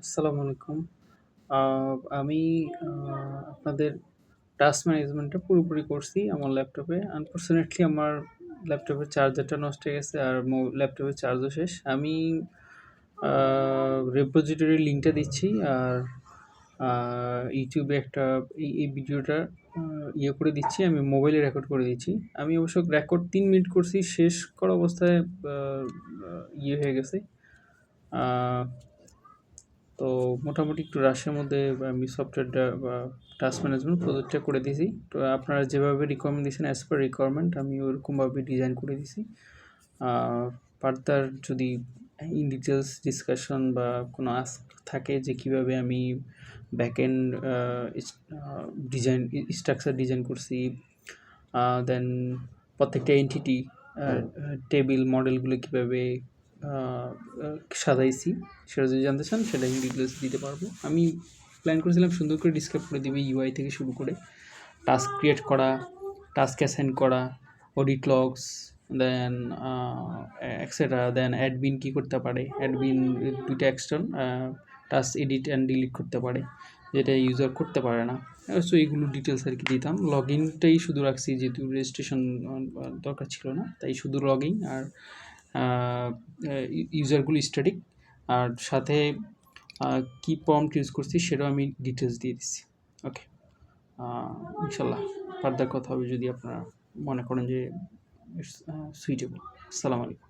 আসসালামু আলাইকুম। আ আমি আ আপনাদের টাস্ক ম্যানেজমেন্টটা পুরোপুরি করছি আমার ল্যাপটপে। আনফরচুনেটলি আমার ল্যাপটপের চার্জারটা নষ্ট হয়ে গেছে আর ল্যাপটপের চার্জও শেষ। আমি আ রেপোজিটরির লিঙ্কটা দিচ্ছি আর আ YouTube এ একটা এই ভিডিওটা আ করে দিচ্ছি। আমি মোবাইলে রেকর্ড করে দিচ্ছি। আমি অবশ্য রেকর্ড ৩ মিনিট করছি। শেষ করা অবস্থায় আ আ হয়ে গেছে। আ তো মোটামুটি একটু রাশের মধ্যে আমি সফটওয়্যারটা বা টাস্ক ম্যানেজমেন্ট প্রজেক্টটা করে দিয়েছি। তো আপনারা যেভাবে রিকোয়ারমেন্ট দিয়েছেন অ্যাজ পার রিকোয়ারমেন্ট আমি ওরকমভাবে ডিজাইন করে দিয়েছি। ফার্দার যদি ইন ডিটেইলস ডিসকাশন বা কোনো আস্ক থাকে যে কীভাবে আমি ব্যাকএন্ড ডিজাইন স্ট্রাকচার ডিজাইন করছি, দেন প্রত্যেকটা এন্টিটি টেবিল মডেলগুলো কীভাবে আ আ সাজাইছি সেটা যদি জানতে চান সেটা ইন ডিটেইলস দিতে পারবো। আমি প্ল্যান করেছিলাম সুন্দর করে ডিসক্রাইব করে দিবে UI থেকে শুরু করে টাস্ক ক্রিয়েট করা, টাস্ক অ্যাসাইন করা, অডিট লগস, দেন এটসেট্রা। দেন অ্যাডমিন কী করতে পারে? অ্যাডমিন ২ টা action task edit and delete করতে পারে, যেটা ইউজার করতে পারে না। সো এইগুলো ডিটেইলস আরকি দিতাম। লগইনটাই শুধু রাখছি যেহেতু রেজিস্ট্রেশন দরকার ছিল না। তাই শুধু লগইন আর আ ইউজারগুলো স্ট্যাটিক আর সাথে কি প্রম্পট ইউজ করছি সেটাও আমি ডিটেইলস দিয়ে দিচ্ছি। ওকে। ইনশাল্লাহ ফার্দার কথা হবে যদি আপনারা মনে করেন যে ইটস সুইটেবল। আসসালামু আলাইকুম।